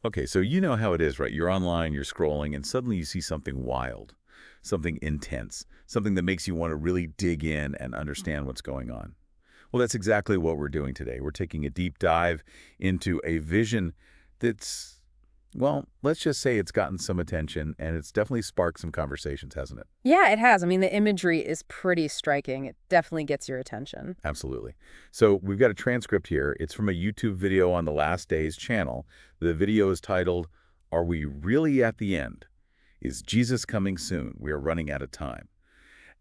Okay, so you know how it is, right? You're online, you're scrolling, and suddenly you see something wild, something intense, something that makes you want to really dig in and understand what's going on. Well, that's exactly what we're doing today. We're taking a deep dive into a vision that's, well, let's just say it's gotten some attention and it's definitely sparked some conversations, hasn't it? Yeah, it has. I mean, the imagery is pretty striking. It definitely gets your attention. Absolutely. So we've got a transcript here. It's from a YouTube video on the Last Days channel. The video is titled, "Are We Really at the End? Is Jesus Coming Soon? We are running out of time."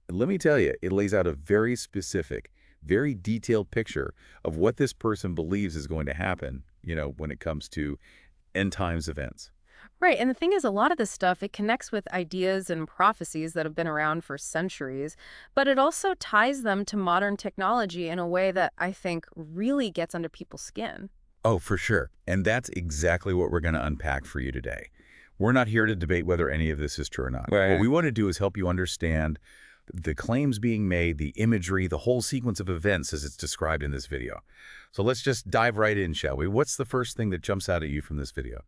And let me tell you, it lays out a very specific, very detailed picture of what this person believes is going to happen, when it comes to end times events. Right. And the thing is, a lot of this stuff, it connects with ideas and prophecies that have been around for centuries, but it also ties them to modern technology in a way that I think really gets under people's skin. Oh, for sure. And that's exactly what we're going to unpack for you today. We're not here to debate whether any of this is true or not. What Right. we want to do is help you understand the claims being made, the imagery, the whole sequence of events as it's described in this video. So let's just dive right in, shall we? What's the first thing that jumps out at you from this video?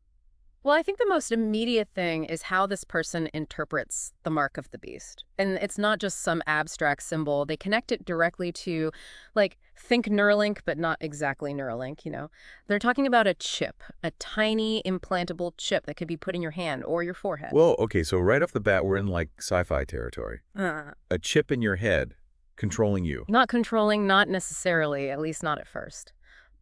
Well, I think the most immediate thing is how this person interprets the mark of the beast. And it's not just some abstract symbol. They connect it directly to, like, think Neuralink, but not exactly Neuralink. They're talking about a chip, a tiny implantable chip that could be put in your hand or your forehead. Well, okay, so right off the bat, we're in like sci-fi territory. Uh, A chip in your head controlling you. Not controlling, not necessarily, at least not at first.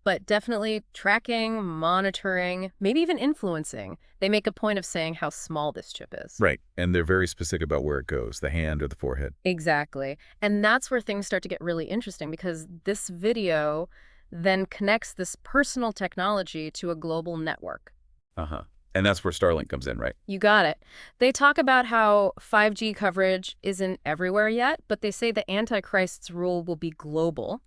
But definitely tracking, monitoring, maybe even influencing. They make a point of saying how small this chip is. Right. And they're very specific about where it goes, the hand or the forehead. Exactly. And that's where things start to get really interesting because this video then connects this personal technology to a global network. Uh-huh. And that's where Starlink comes in, right? You got it. They talk about how 5G coverage isn't everywhere yet, but they say the Antichrist's rule will be global.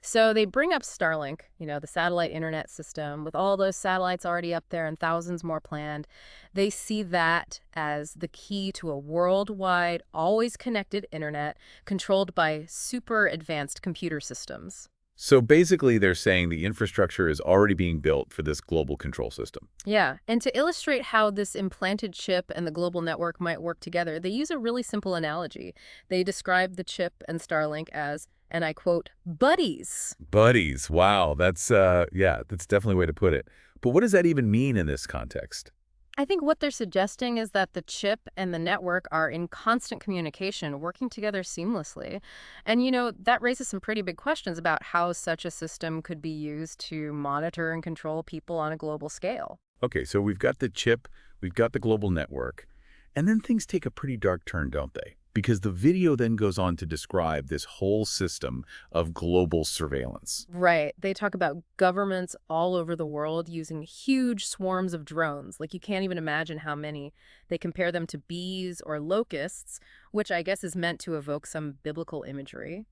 So they bring up Starlink, the satellite internet system, with all those satellites already up there and thousands more planned. They see that as the key to a worldwide, always connected internet controlled by super advanced computer systems. So basically, they're saying the infrastructure is already being built for this global control system. Yeah, and to illustrate how this implanted chip and the global network might work together, they use a really simple analogy. They describe the chip and Starlink as, and I quote, buddies. Buddies. Wow. Yeah, that's definitely a way to put it. But what does that even mean in this context? I think what they're suggesting is that the chip and the network are in constant communication, working together seamlessly. And, that raises some pretty big questions about how such a system could be used to monitor and control people on a global scale. Okay, so we've got the chip, we've got the global network, and then things take a pretty dark turn, don't they? Because the video then goes on to describe this whole system of global surveillance. Right. They talk about governments all over the world using huge swarms of drones. Like, you can't even imagine how many. They compare them to bees or locusts, which I guess is meant to evoke some biblical imagery.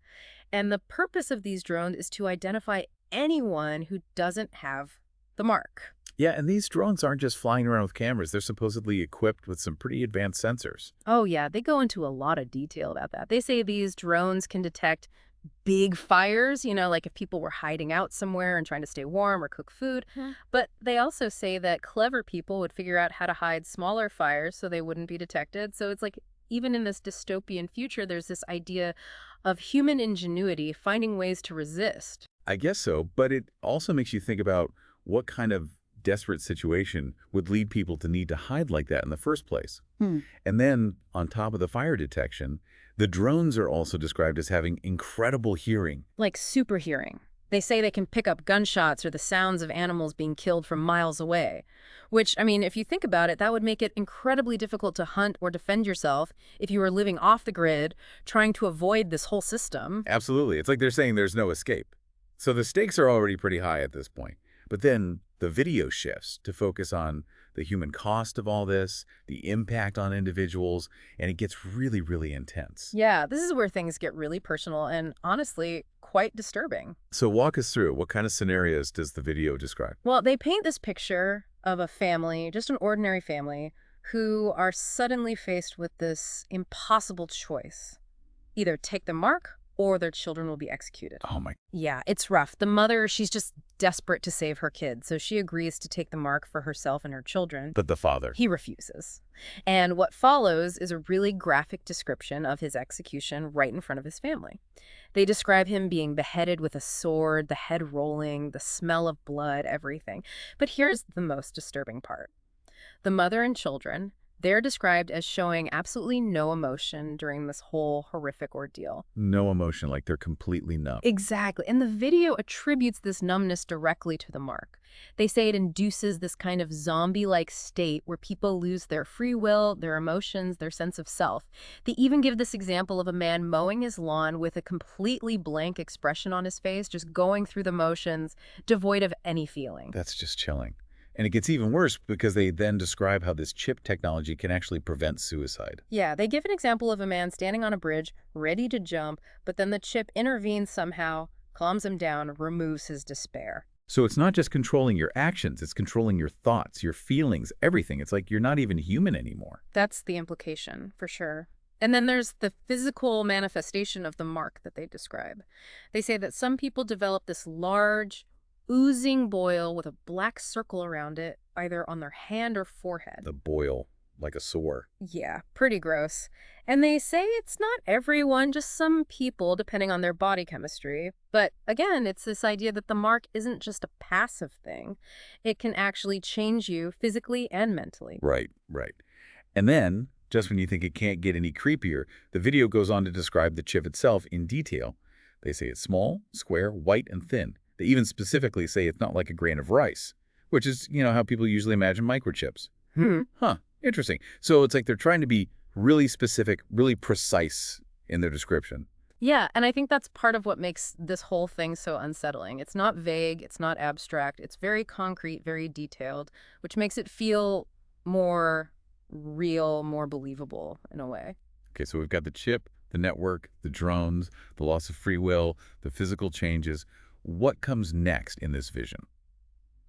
And the purpose of these drones is to identify anyone who doesn't have the mark. Yeah, and these drones aren't just flying around with cameras. They're supposedly equipped with some pretty advanced sensors. Oh, yeah, they go into a lot of detail about that. They say these drones can detect big fires, like if people were hiding out somewhere and trying to stay warm or cook food. But they also say that clever people would figure out how to hide smaller fires so they wouldn't be detected. So it's like even in this dystopian future, there's this idea of human ingenuity finding ways to resist. I guess so, but it also makes you think about what kind of desperate situation would lead people to need to hide like that in the first place. And then, on top of the fire detection, the drones are also described as having incredible hearing. Like super hearing. They say they can pick up gunshots or the sounds of animals being killed from miles away. Which, I mean, if you think about it, that would make it incredibly difficult to hunt or defend yourself if you were living off the grid, trying to avoid this whole system. Absolutely. It's like they're saying there's no escape. So the stakes are already pretty high at this point. But then the video shifts to focus on the human cost of all this, the impact on individuals, and it gets really, really intense. Yeah, this is where things get really personal and honestly quite disturbing. So walk us through, what kind of scenarios does the video describe? Well, they paint this picture of a family, just an ordinary family, who are suddenly faced with this impossible choice. Either take the mark or their children will be executed. Oh my. Yeah, it's rough. The mother, she's just desperate to save her kid, so she agrees to take the mark for herself and her children. But the father. He refuses. And what follows is a really graphic description of his execution right in front of his family. They describe him being beheaded with a sword, the head rolling, the smell of blood, everything. But here's the most disturbing part. The mother and children, they're described as showing absolutely no emotion during this whole horrific ordeal. No emotion, like they're completely numb. Exactly. And the video attributes this numbness directly to the mark. They say it induces this kind of zombie-like state where people lose their free will, their emotions, their sense of self. They even give this example of a man mowing his lawn with a completely blank expression on his face, just going through the motions, devoid of any feeling. That's just chilling. And it gets even worse because they then describe how this chip technology can actually prevent suicide. Yeah, they give an example of a man standing on a bridge, ready to jump, but then the chip intervenes somehow, calms him down, removes his despair. So it's not just controlling your actions, it's controlling your thoughts, your feelings, everything. It's like you're not even human anymore. That's the implication, for sure. And then there's the physical manifestation of the mark that they describe. They say that some people develop this large, oozing boil with a black circle around it, either on their hand or forehead. The boil, like a sore. Yeah, pretty gross. And they say it's not everyone, just some people, depending on their body chemistry. But again, it's this idea that the mark isn't just a passive thing. It can actually change you physically and mentally. Right, right. And then, just when you think it can't get any creepier, the video goes on to describe the chip itself in detail. They say it's small, square, white, and thin. They even specifically say it's not like a grain of rice, which is, how people usually imagine microchips. Huh, interesting. So it's like they're trying to be really specific, really precise in their description. Yeah, and I think that's part of what makes this whole thing so unsettling. It's not vague, it's not abstract, it's very concrete, very detailed, which makes it feel more real, more believable in a way. Okay, so we've got the chip, the network, the drones, the loss of free will, the physical changes. What comes next in this vision?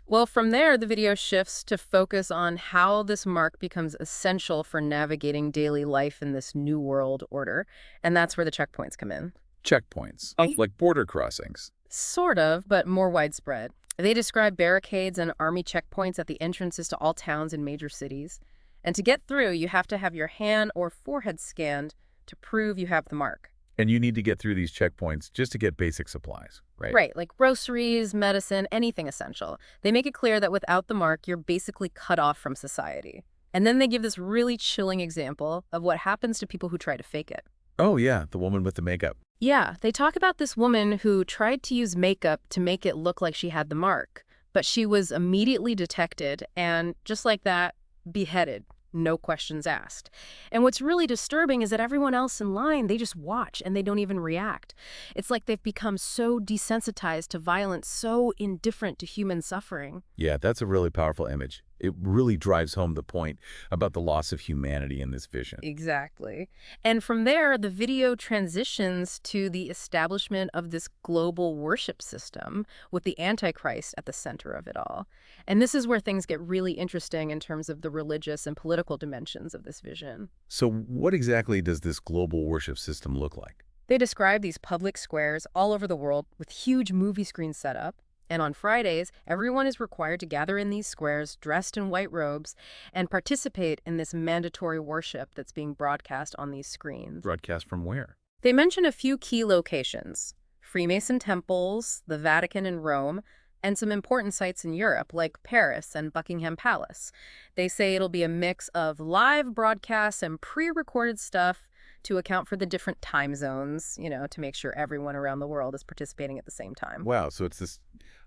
Well, from there, the video shifts to focus on how this mark becomes essential for navigating daily life in this new world order. And that's where the checkpoints come in. Checkpoints, like border crossings. Sort of, but more widespread. They describe barricades and army checkpoints at the entrances to all towns and major cities. And to get through, you have to have your hand or forehead scanned to prove you have the mark. And you need to get through these checkpoints just to get basic supplies, right? Right, like groceries, medicine, anything essential. They make it clear that without the mark, you're basically cut off from society. And then they give this really chilling example of what happens to people who try to fake it. Oh, yeah, the woman with the makeup. Yeah, they talk about this woman who tried to use makeup to make it look like she had the mark, but she was immediately detected and, just like that, beheaded. No questions asked. And what's really disturbing is that everyone else in line, they just watch and they don't even react. It's like they've become so desensitized to violence, so indifferent to human suffering. Yeah, that's a really powerful image. It really drives home the point about the loss of humanity in this vision. Exactly. And from there, the video transitions to the establishment of this global worship system with the Antichrist at the center of it all. And this is where things get really interesting in terms of the religious and political dimensions of this vision. So what exactly does this global worship system look like? They describe these public squares all over the world with huge movie screens set up. And on Fridays, everyone is required to gather in these squares dressed in white robes and participate in this mandatory worship that's being broadcast on these screens. Broadcast from where? They mention a few key locations: Freemason temples, the Vatican in Rome, and some important sites in Europe like Paris and Buckingham Palace. They say it'll be a mix of live broadcasts and pre-recorded stuff to account for the different time zones, to make sure everyone around the world is participating at the same time. Wow, so it's this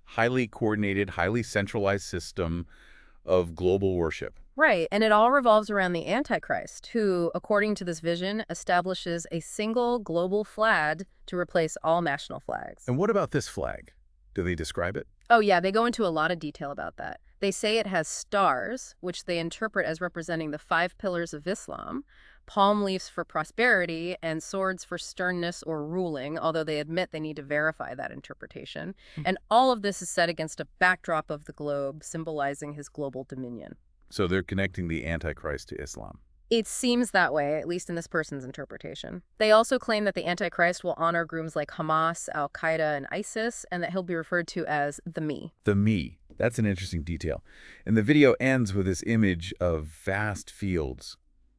highly coordinated, highly centralized system of global worship. Right, and it all revolves around the Antichrist, who, according to this vision, establishes a single global flag to replace all national flags. And what about this flag? Do they describe it? Oh yeah, they go into a lot of detail about that. They say it has stars, which they interpret as representing the 5 pillars of Islam, palm leaves for prosperity, and swords for sternness or ruling, although they admit they need to verify that interpretation. And all of this is set against a backdrop of the globe, symbolizing his global dominion. So they're connecting the Antichrist to Islam. It seems that way, at least in this person's interpretation. They also claim that the Antichrist will honor groups like Hamas, Al-Qaeda, and ISIS, and that he'll be referred to as the Me. The me. That's an interesting detail. And the video ends with this image of vast fields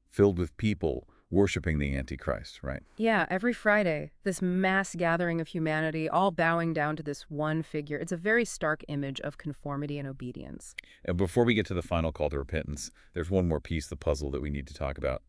filled with people worshiping the Antichrist, right? Yeah, every Friday, this mass gathering of humanity all bowing down to this one figure. It's a very stark image of conformity and obedience. And before we get to the final call to repentance, there's one more piece of the puzzle that we need to talk about: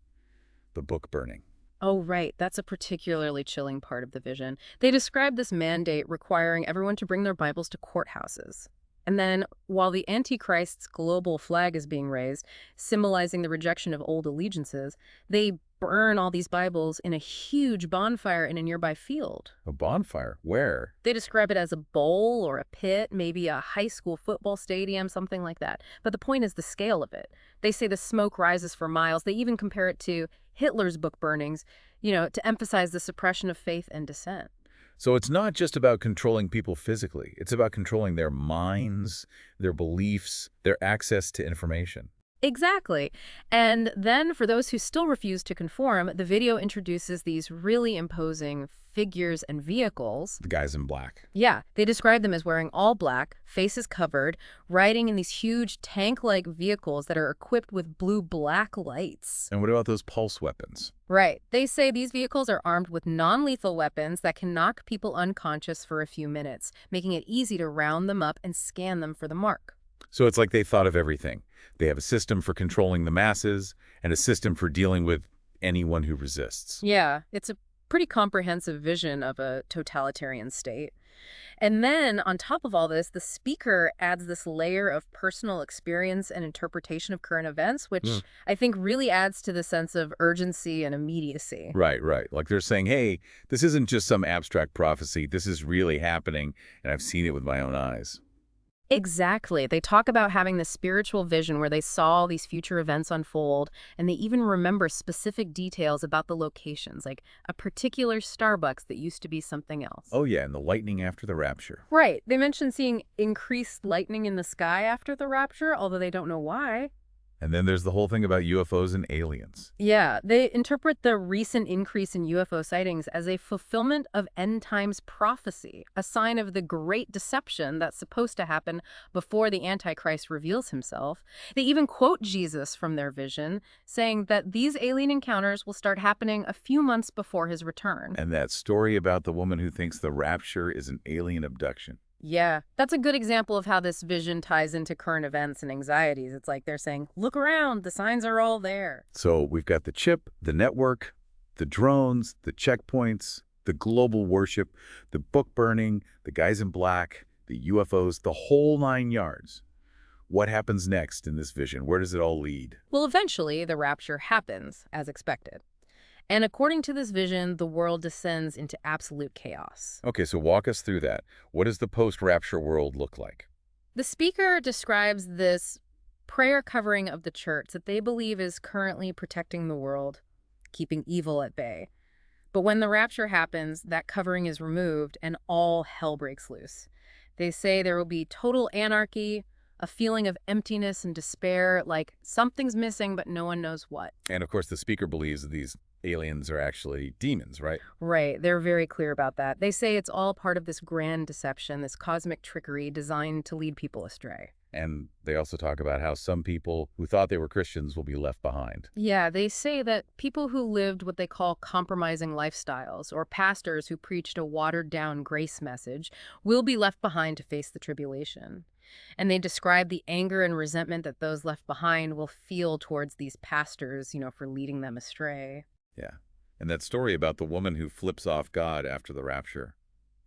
the book burning. Oh, right. That's a particularly chilling part of the vision. They describe this mandate requiring everyone to bring their Bibles to courthouses. And then, while the Antichrist's global flag is being raised, symbolizing the rejection of old allegiances, they burn all these Bibles in a huge bonfire in a nearby field. A bonfire? Where? They describe it as a bowl or a pit, maybe a high school football stadium, something like that. But the point is the scale of it. They say the smoke rises for miles. They even compare it to Hitler's book burnings, to emphasize the suppression of faith and dissent. So it's not just about controlling people physically. It's about controlling their minds, their beliefs, their access to information. Exactly. And then for those who still refuse to conform, the video introduces these really imposing figures and vehicles. The guys in black. Yeah, they describe them as wearing all black, faces covered, riding in these huge tank-like vehicles that are equipped with blue-black lights. And what about those pulse weapons? Right. They say these vehicles are armed with non-lethal weapons that can knock people unconscious for a few minutes, making it easy to round them up and scan them for the mark. So it's like they thought of everything. They have a system for controlling the masses and a system for dealing with anyone who resists. Yeah, it's a pretty comprehensive vision of a totalitarian state. And then, on top of all this, the speaker adds this layer of personal experience and interpretation of current events, which I think really adds to the sense of urgency and immediacy. Right, right. Like they're saying, hey, this isn't just some abstract prophecy. This is really happening, and I've seen it with my own eyes. Exactly. They talk about having this spiritual vision where they saw these future events unfold, and they even remember specific details about the locations, like a particular Starbucks that used to be something else. Oh, yeah, and the lightning after the rapture. Right. They mentioned seeing increased lightning in the sky after the rapture, although they don't know why. And then there's the whole thing about UFOs and aliens. Yeah, they interpret the recent increase in UFO sightings as a fulfillment of end times prophecy, a sign of the great deception that's supposed to happen before the Antichrist reveals himself. They even quote Jesus from their vision, saying that these alien encounters will start happening a few months before his return. And that story about the woman who thinks the rapture is an alien abduction. Yeah, that's a good example of how this vision ties into current events and anxieties. It's like they're saying, look around, the signs are all there. So we've got the chip, the network, the drones, the checkpoints, the global worship, the book burning, the guys in black, the UFOs, the whole 9 yards. What happens next in this vision? Where does it all lead? Well, eventually, the rapture happens, as expected. And according to this vision, the world descends into absolute chaos. Okay, so walk us through that. What does the post-rapture world look like? The speaker describes this prayer covering of the church that they believe is currently protecting the world, keeping evil at bay. But when the rapture happens, that covering is removed and all hell breaks loose. They say there will be total anarchy, a feeling of emptiness and despair, like something's missing, but no one knows what. And of course, the speaker believes that these aliens are actually demons, right? Right. They're very clear about that. They say it's all part of this grand deception, this cosmic trickery designed to lead people astray. And they also talk about how some people who thought they were Christians will be left behind. Yeah, they say that people who lived what they call compromising lifestyles, or pastors who preached a watered-down grace message, will be left behind to face the tribulation. And they describe the anger and resentment that those left behind will feel towards these pastors, for leading them astray. Yeah. And that story about the woman who flips off God after the rapture.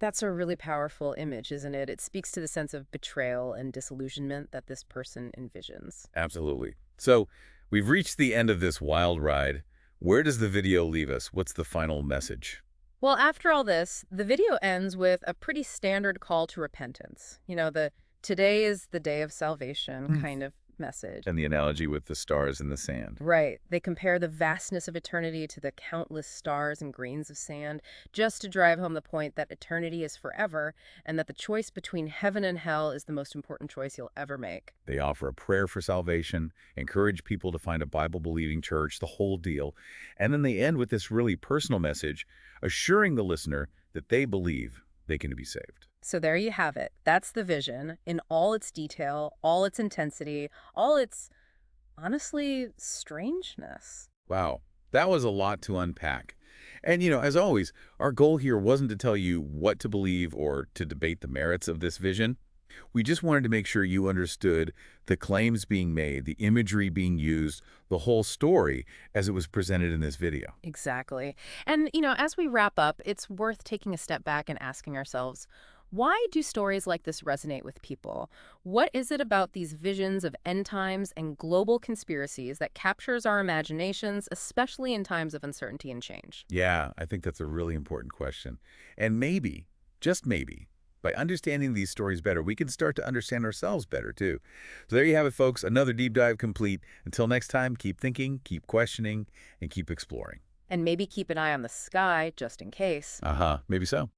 That's a really powerful image, isn't it? It speaks to the sense of betrayal and disillusionment that this person envisions. Absolutely. So we've reached the end of this wild ride. Where does the video leave us? What's the final message? Well, after all this, the video ends with a pretty standard call to repentance. The today is the day of salvation kind of message. And the analogy with the stars in the sand. Right. They compare the vastness of eternity to the countless stars and grains of sand, just to drive home the point that eternity is forever and that the choice between heaven and hell is the most important choice you'll ever make. They offer a prayer for salvation, encourage people to find a Bible-believing church, the whole deal. And then they end with this really personal message, assuring the listener that they believe they can be saved. So there you have it. That's the vision in all its detail, all its intensity, all its, honestly, strangeness. Wow, that was a lot to unpack. And, as always, our goal here wasn't to tell you what to believe or to debate the merits of this vision. We just wanted to make sure you understood the claims being made, the imagery being used, the whole story as it was presented in this video. Exactly. And, as we wrap up, it's worth taking a step back and asking ourselves, why do stories like this resonate with people? What is it about these visions of end times and global conspiracies that captures our imaginations, especially in times of uncertainty and change? Yeah, I think that's a really important question. And maybe, just maybe, by understanding these stories better, we can start to understand ourselves better, too. So there you have it, folks. Another deep dive complete. Until next time, keep thinking, keep questioning, and keep exploring. And maybe keep an eye on the sky just in case. Uh-huh. Maybe so.